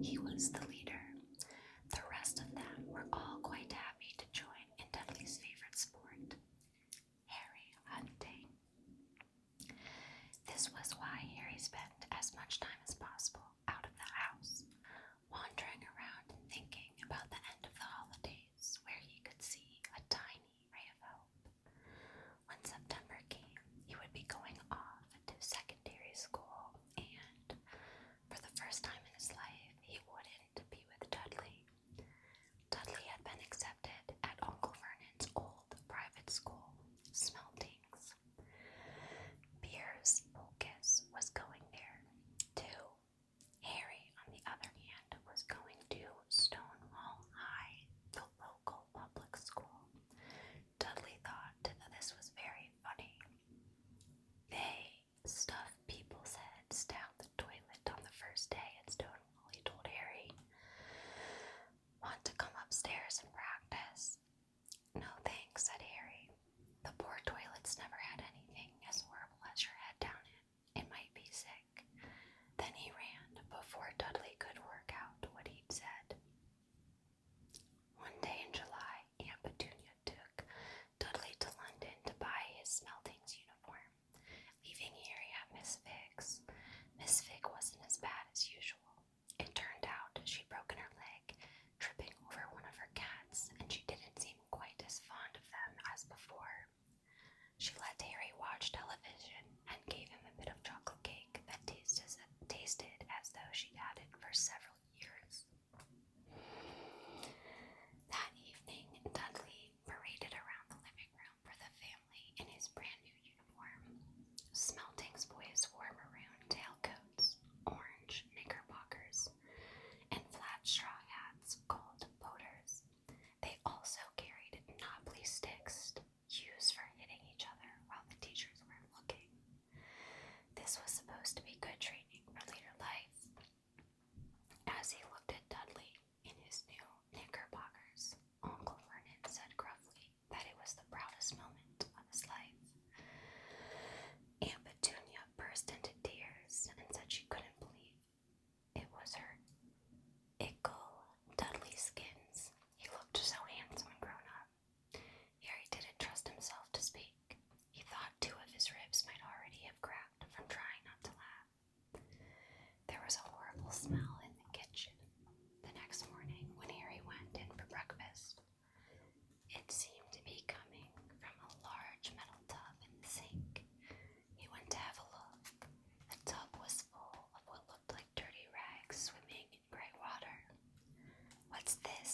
He was the leader. The rest of them were all quite happy to join in Dudley's favorite sport, Harry hunting. This was why Harry spent as much time as possible out of the house, wandering around and thinking about the end of the holidays, where he could see a tiny ray of hope. When September came, he would be going off to secondary school, and for the first time in his life, he wouldn't be with Dudley. Dudley had been accepted at Uncle Vernon's old private school, Smeltings. Piers Polkiss was going there, too. Harry, on the other hand, was going to Stonewall High, the local public school. Dudley thought that this was very funny. They stuff people's heads down the toilet on the first day at Stonewall, he told Harry. Want to come upstairs and practice? No thanks, said Harry. The poor toilets never had anything as horrible as your head down it. It might be sick. Then he ran before Dudley could work out what he'd said. One day in July, Aunt Petunia took Dudley to London to buy his Smeltings uniform, leaving Harry at Miss Figg's. Miss Figg wasn't as bad as usual. It turned out she'd broken her leg, tripping over one of her cats, and she didn't seem quite as fond of them as before. She let Harry watch television and gave him a bit of chocolate cake that tasted as though she'd had it for several years. That evening, Dudley paraded around the living room for the family in his brand new uniform. Smelting's boys wore maroon tailcoats, orange knickerbockers, and flat straw hats called boaters. They also carried knobbly sticks used for hitting each other while the teachers weren't looking. This was supposed to be good training for later life. As he looked at Dudley in his new knickerbockers, Uncle Vernon said gruffly that it was the proudest moment of his life. Aunt Petunia burst into tears and said she couldn't believe it was her ickle Dudley skins. He looked so handsome and grown up. Harry didn't trust himself to speak. He thought 2 of his ribs might already have cracked from trying not to laugh. There was a horrible smell in the kitchen the next morning when Harry went in for breakfast. It seemed to be coming from a large metal tub in the sink. He went to have a look. The tub was full of what looked like dirty rags swimming in gray water. What's this?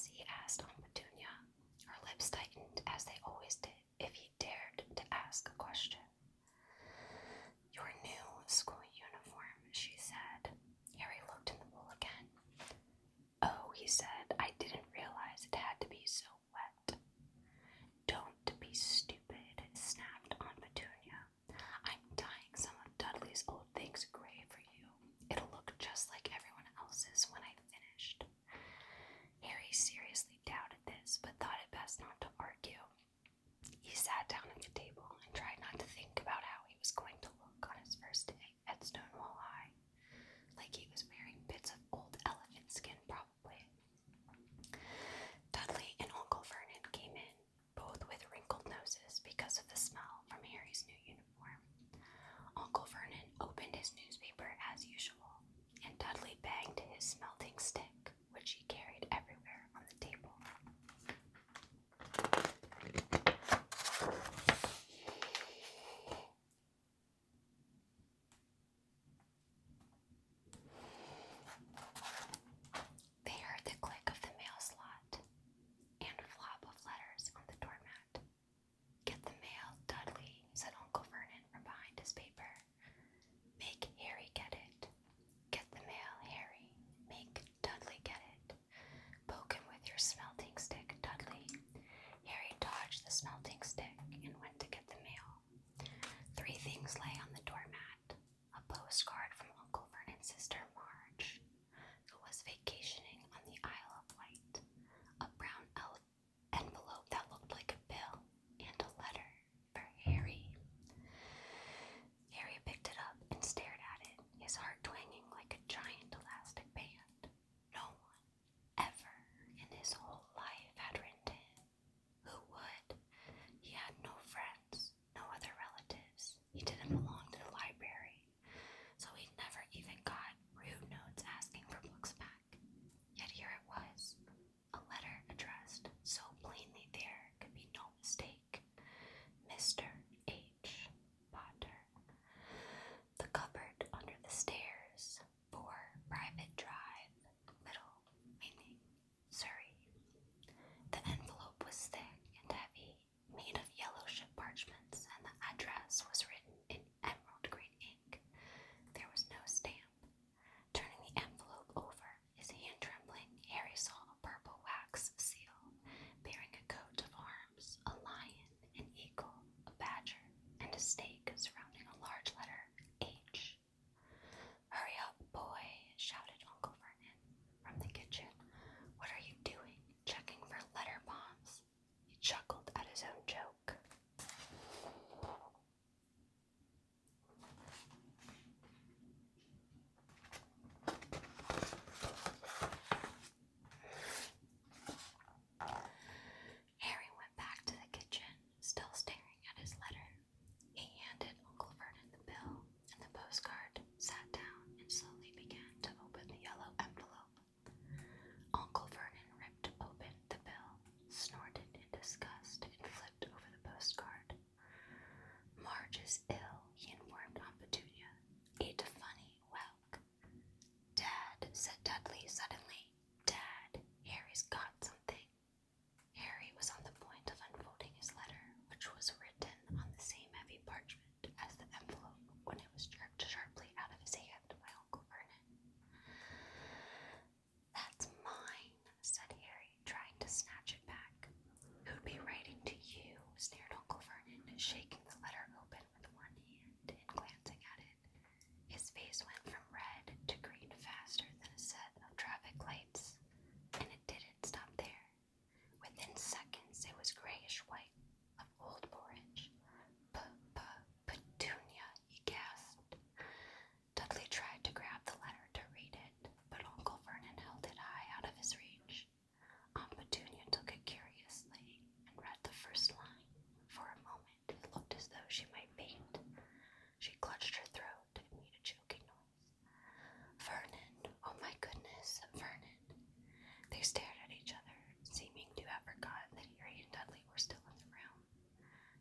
They stared at each other, seeming to have forgotten that Harry and Dudley were still in the room.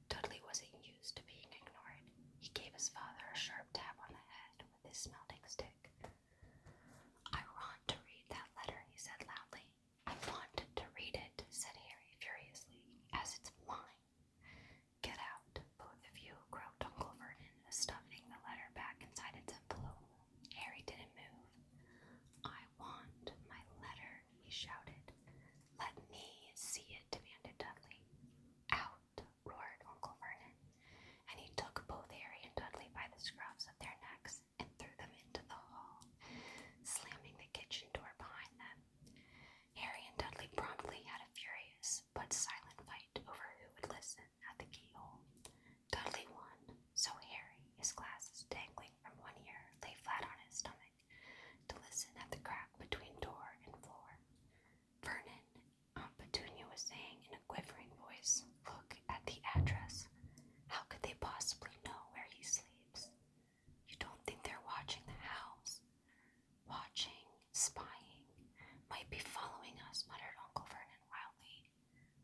Dudley wasn't used to being ignored. He gave his father a sharp tap on the head with his smelting stick. "I want to read that letter," he said loudly. "I want to read it," said Harry furiously, "as it's mine." "Get out, both of you," croaked Uncle Vernon, stuffing the letter back inside its envelope. Harry didn't move. "I want my letter," he shouted. "Let me see it," demanded Dudley. "Out," roared Uncle Vernon, and he took both Harry and Dudley by the scruffs of their necks and threw them into the hall, slamming the kitchen door behind them. Harry and Dudley promptly had a furious but silent fight over who would listen at the keyhole. Dudley won, so Harry, his glasses dangling from one ear, lay flat on his stomach to listen at the crack between door and floor. "Vernon," Aunt Petunia was saying in a quivering voice, "look at the address. How could they possibly know where he sleeps? You don't think they're watching the house?" "Watching, spying, might be following us," muttered Uncle Vernon wildly.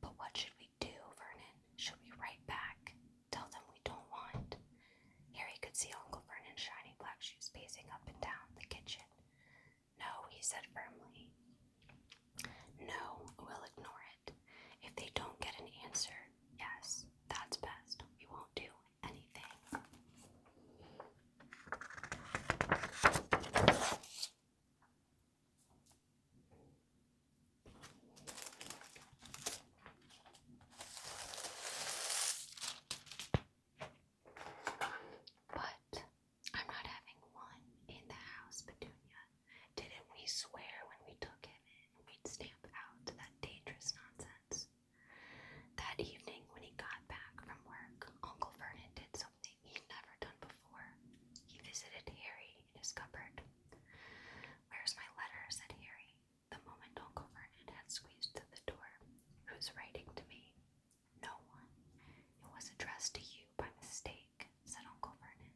"But what should we do, Vernon? Should we write back? Tell them we don't want?" Harry could see Uncle Vernon's shiny black shoes pacing up and down the kitchen. "No," he said firmly. "No, we'll ignore it. If they don't get an answer, yes, that's best. We won't do anything." "But I'm not having one in the house, Petunia. Didn't we swear when we took him in we'd stamp out that dangerous nonsense?" That evening, when he got back from work, Uncle Vernon did something he'd never done before. He visited Harry in his cupboard. "Where's my letter?" said Harry, the moment Uncle Vernon had squeezed through the door. "Who's writing to me?" "No one. It was addressed to you by mistake," said Uncle Vernon.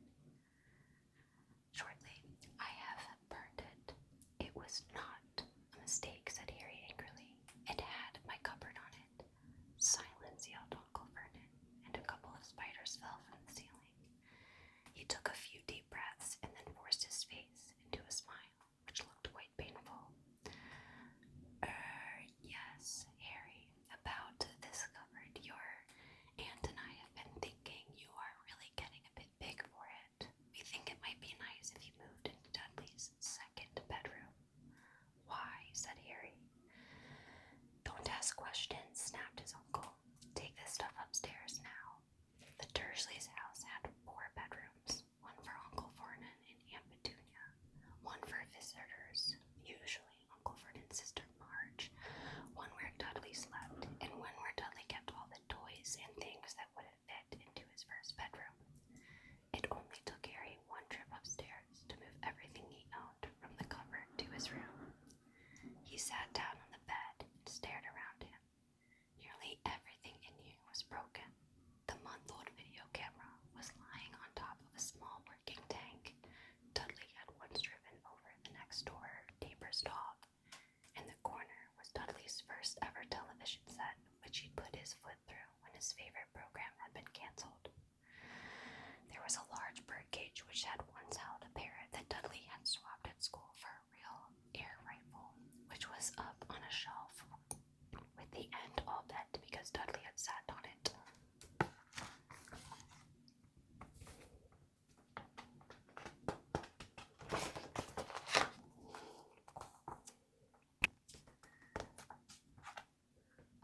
Shortly, "I have burned it." "It was not a mistake," said Harry angrily. "It had my cupboard on it." "Silence," yelled Uncle Vernon, and a couple of spiders fell from the ceiling. He took a few deep breaths and then forced his face into a smile, which looked quite painful. Yes, Harry, about this cupboard. Your aunt and I have been thinking you are really getting a bit big for it. We think it might be nice if you moved into Dudley's second bedroom." "Why?" said Harry. "Don't ask questions," snapped his uncle. "Take this stuff upstairs now." The Dursleys' house had 4 bedrooms, one for Uncle Vernon and Aunt Petunia, one for visitors, usually Uncle Vernon's sister Marge, one where Dudley slept, and one where Dudley kept all the toys and things that wouldn't fit into his first bedroom. It only took Harry one trip upstairs to move everything he owned from the cupboard to his room. He sat down on the bed and stared around him. Nearly everything in here was broken. The month-old video camera was lying on top of a small working tank Dudley had once driven over the next-door neighbor's dog. In the corner was Dudley's first ever television set, which he'd put his foot through when his favorite program had been canceled. There was a large birdcage which had once held a parrot that Dudley had swapped at school for a real air rifle, which was up on a shelf with the end all bent because Dudley had sat on it.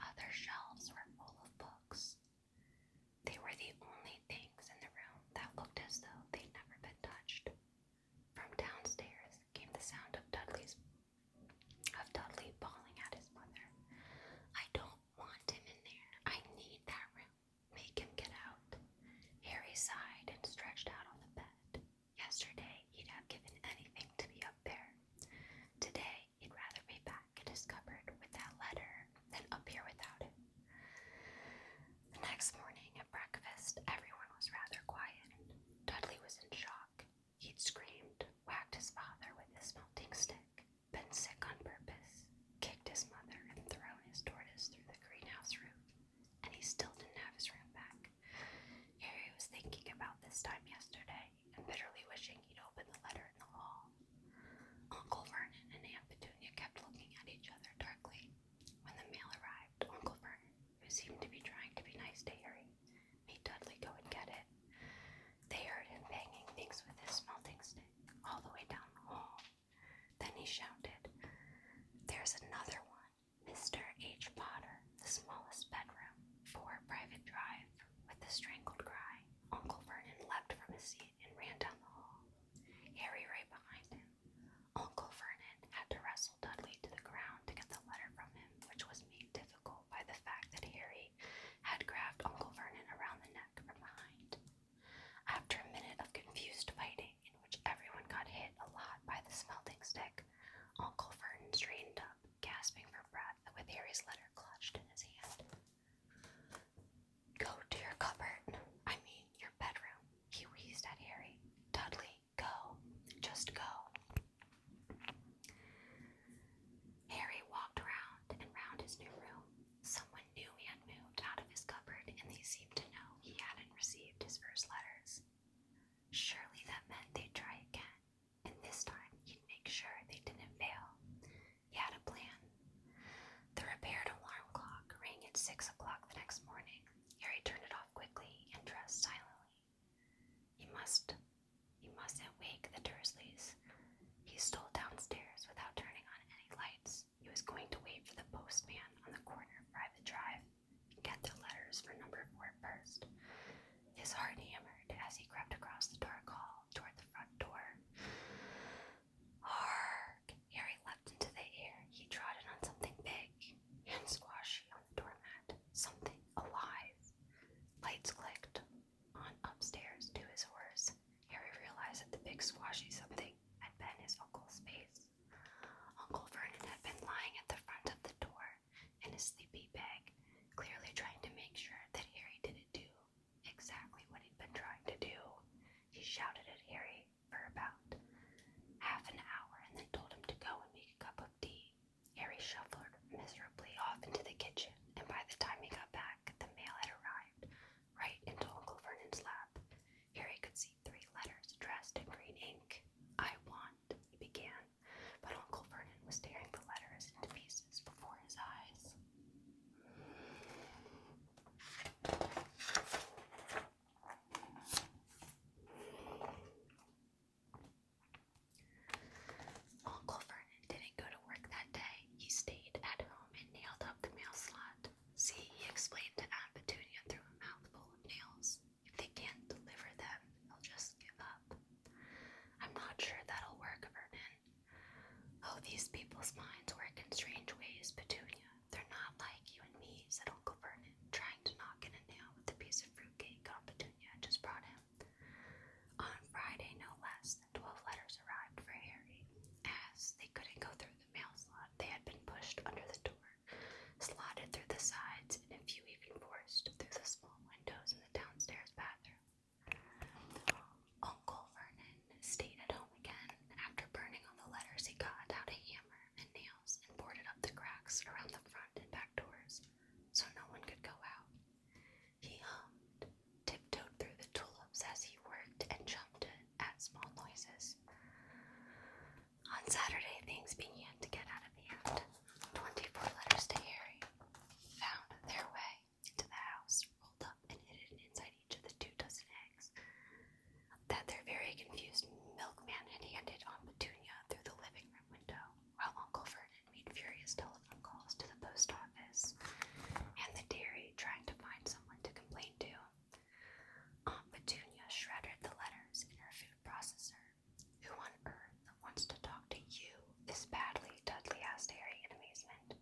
Other shelves were full of books. They were the only things in the room that looked as though they'd never been touched. a strangled cry. Uncle Vernon leapt from his seat and ran down the hall, Harry right behind him. Uncle Vernon had to wrestle Dudley to the ground to get the letter from him, which was made difficult by the fact that Harry had grabbed Uncle Vernon around the neck from behind. After a minute of confused fighting, in which everyone got hit a lot by the smelting stick, Uncle Vernon straightened up, gasping for breath, with Harry's letter clutched in his hand. "Go to your cupboard. I mean, your bedroom," he wheezed at Harry. "Dudley, go. Just go." Harry walked round and round his new room. Someone knew he had moved out of his cupboard, and they seemed to know he hadn't received his first letters. Surely that meant they'd try again, and this time he'd make sure they didn't fail. He had a plan. The repaired alarm clock rang at 6 o'clock the next morning. Harry turned it off quickly and dressed silently. He mustn't wake the Dursleys. He stole downstairs without turning on any lights. He was going to wait for the postman on the corner of Private Drive and get their letters for number 4 first. His heart hammered as he crept across the dark hall toward the front door. Hark! Harry leapt into the air. He trotted on something big and squashy on the doormat. Something alive. Lights clicked on upstairs. To his horrors, Harry realized that the big squashy something had been his uncle's face. Uncle Vernon had been lying at the front of the door in his sleepy bag, clearly trying to make sure that Harry didn't do exactly what he'd been trying to do. He shouted at Harry for about half an hour and then told him to go and make a cup of tea. Harry shuffled miserably off into the kitchen, and by the time he got back, the mail had arrived right into Uncle Vernon's lap. Harry could see 3 letters addressed in green ink. "I want," he began, but Uncle Vernon was tearing the letters into pieces before his eyes. Uncle Vernon didn't go to work that day. He stayed at home and nailed up the mail slot. "See," he explained to Aunt Petunia through a mouthful of nails, "if they can't deliver them, they'll just give up." "I'm not sure that'll work, Vernon." "Oh, these people's minds work in strange ways, Petunia. They're not like you and me," said Uncle Vernon, trying to knock in a nail with the piece of fruitcake Aunt Petunia had just brought him. On Friday, no less than 12 letters arrived for Harry. As they couldn't go through the mail slot, they had been pushed under the door, slotted through the sides, and a few even forced through the small windows in the downstairs bathroom. Uncle Vernon stayed at home again. After burning on the letters, he got out a hammer and nails and boarded up the cracks around the front and back doors so no one could go out. He hummed, tiptoed through the tulips as he worked, and jumped at small noises. On Saturday, things began to get out of hand. 24 letters to Harry found their way into the house, rolled up and hidden inside each of the 2 dozen eggs that their very confused milkman had handed Aunt Petunia through the living room window, while Uncle Vernon made furious telephone calls to the post office and the dairy, trying to find someone to complain to. Aunt Petunia shredded the letters in her food processor. "Who on earth wants to talk to you this badly?" Dudley asked Harry in amazement.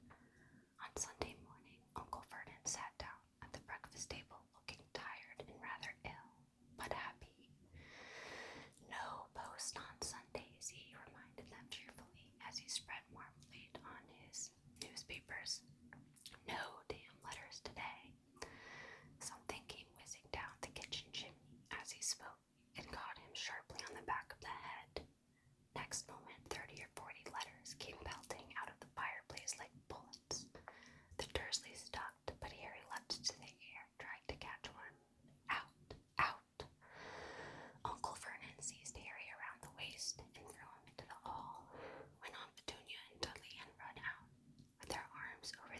On Sunday morning, Uncle Vernon sat down at the breakfast table looking tired and rather ill, but happy. "No post on Sundays," he reminded them cheerfully as he spread marmalade on his newspapers. "No damn letters today." Something came whizzing down the kitchen chimney as he spoke and caught him sharply on the back of the head. Next moment, 30 or 40 letters came pelting out of the fireplace like bullets. The Dursleys ducked, but Harry leapt into the air, trying to catch one. "Out! Out!" Uncle Vernon seized Harry around the waist and threw him into the hall. When Aunt Petunia and Dudley had run out, with their arms over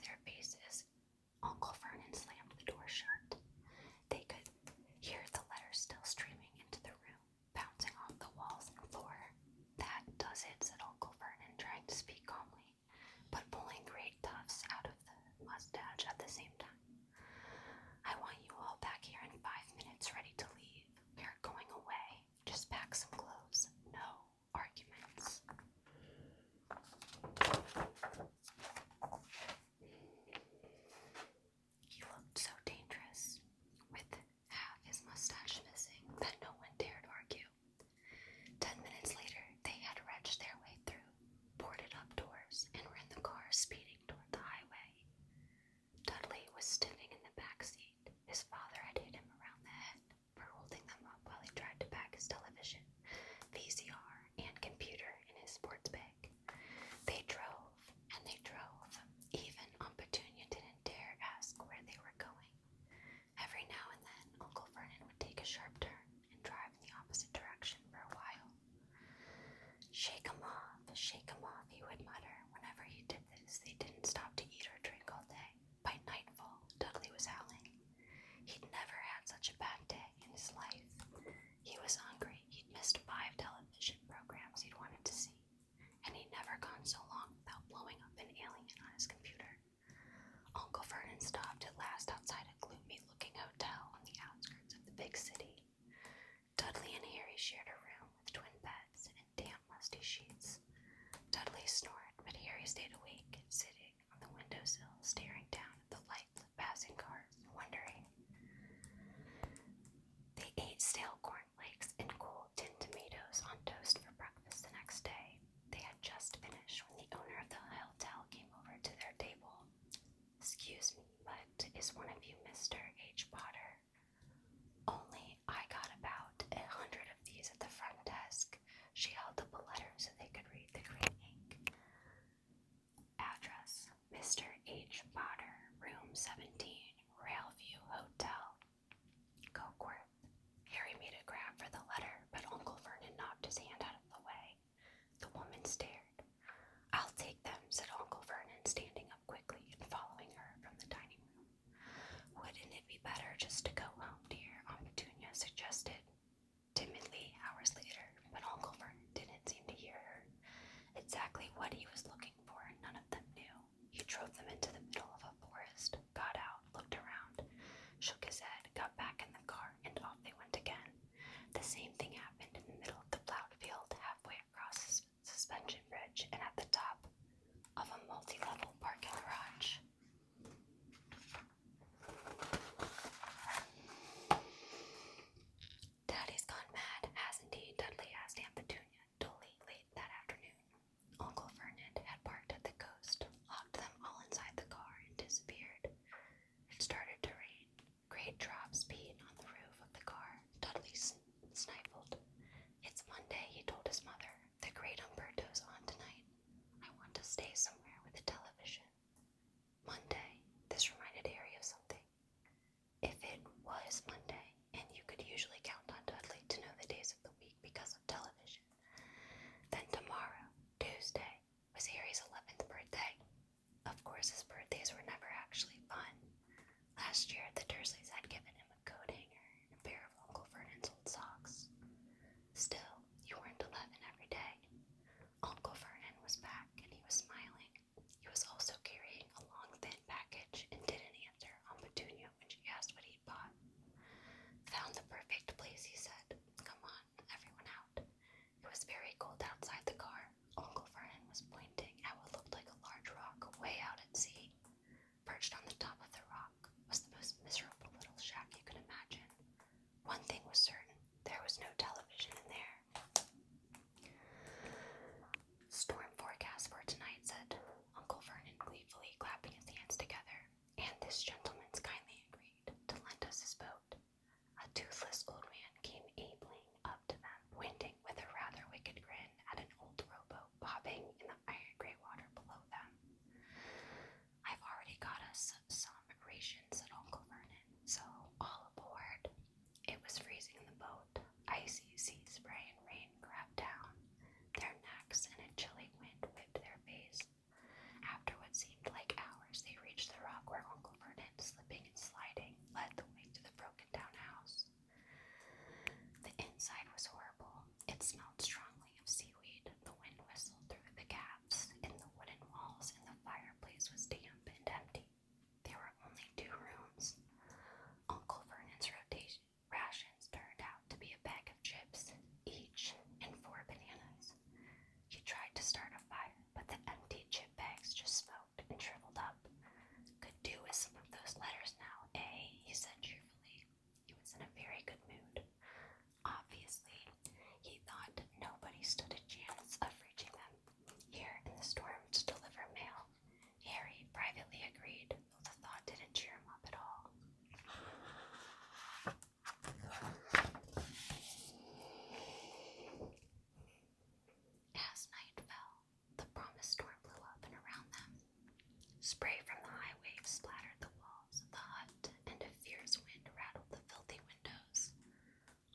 Spray from the high waves splattered the walls of the hut, and a fierce wind rattled the filthy windows.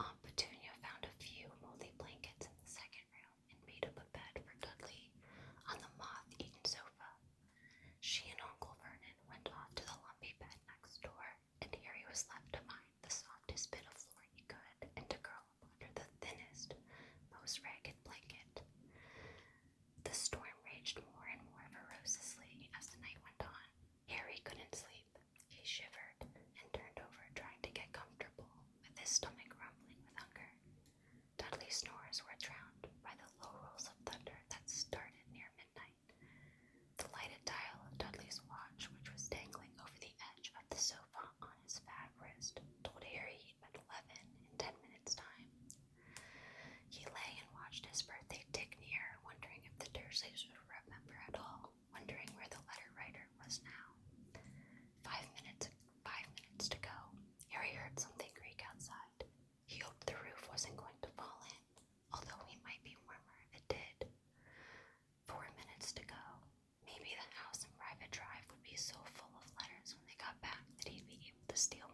Aunt Petunia found a few moldy blankets in the second room and made up a bed for Dudley on the moth-eaten sofa. She and Uncle Vernon went off to the lumpy bed next door, and Harry was left to find the softest bit of floor he could and to curl up under the thinnest, most ragged blanket. The storm raged more and more ferociously as the night went on. Harry couldn't sleep. He shivered and turned over trying to get comfortable, with his stomach rumbling with hunger. Dudley's snores were drowned by the low rolls of thunder that started near midnight. The lighted dial of Dudley's watch, which was dangling over the edge of the sofa on his fat wrist, told Harry he'd been 11 in 10 minutes' time. He lay and watched his birthday tick near, wondering if the Dursleys would remember at all, wondering where the letter writer was now. 5 minutes to go. Harry heard something creak outside. He hoped the roof wasn't going to fall in, although he might be warmer if it did. 4 minutes to go. Maybe the house and private drive would be so full of letters when they got back that he'd be able to steal